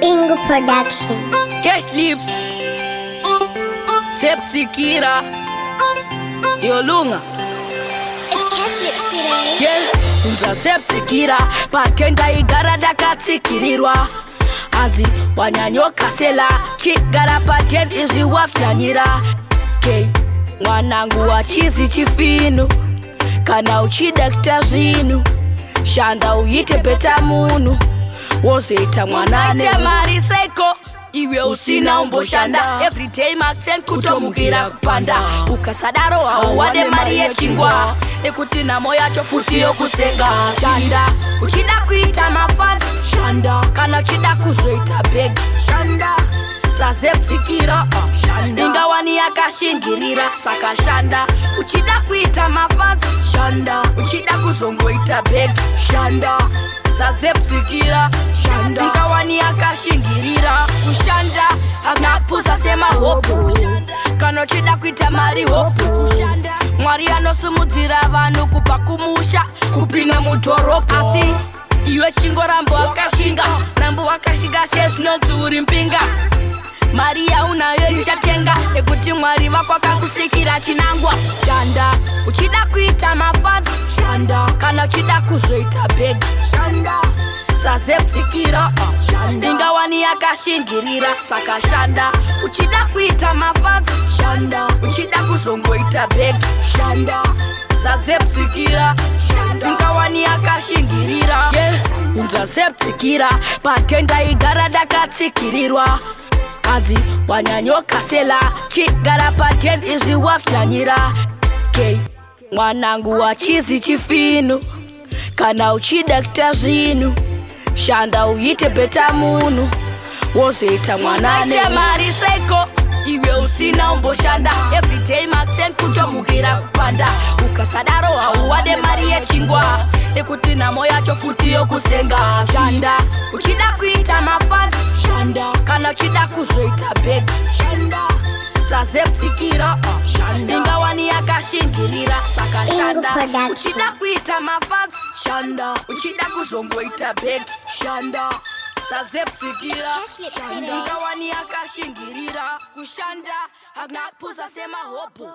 Bingo Production. Cash lips Septikira Yolunga It's Cash Lips today. Yeah, unza Septikira Patenda igara dakatikirirwa Azi wanyanyoka sela Chigara patent izi wafyanyira K mwanangu wa chizi chifinu Kana uchidakta zinu Shanda uyite peta munu Wose ita mwanane Unate mariseko Iwe usina umbo shanda Every day makten kutomukira kupanda Ukasadaro wa wade marie chingwa Ekutina moya chofutio kusenga Shanda uchida kuita mafans Shanda kana uchida kuzoita beg Shanda Septikira Shanda ingawani akashingirira Saka shanda uchida kuita mafans Shanda uchida kuzongoita beg Shanda Septikira Shanda ingawani akashingirira Ushanda agnapusa sema hopu Kano chida kuita mari hopu Mwari anosumudzira vanhu kupa kumusha Kupina mutoropo Asi iwe chingo rambo akashinga Rambo wakashinga sezvinonzi uri mpinga Maria unayo ichatenga Ekuti mwari vako akakusikira chinangwa Shanda uchida kuita mafans Shanda kana uchida kuzoita beg Shanda Septikira Shanda ingawani akashingirira Saka shanda uchida kuita mafans Shanda uchida kuzongoita beg Shanda Septikira Shanda ingawani akashingirira Unza Septikira Patenda igara dakatikirirwa Azi wanyanyoka sela Chigara patent izi wafyanyira K mwanangu wa chizi chifinu Kana uchidakta zinu Shanda uyite peta munu Wose ita mwanane Unate mariseko Iwe usina umbo shanda Every day makten kutomukira kupanda Ukasadaro wa wade marie chingwa Ekutina moya chofutio kusenga Shanda uchida kuita mafans Shanda kana uchida kuzoita beg Shanda Septikira Shanda ingawani akashingirira Saka shanda uchida kuita mafans Shanda uchida kuzongoita beg Shanda Septikira Shanda ingawani akashingirira Kushanda agnapusa sema hopu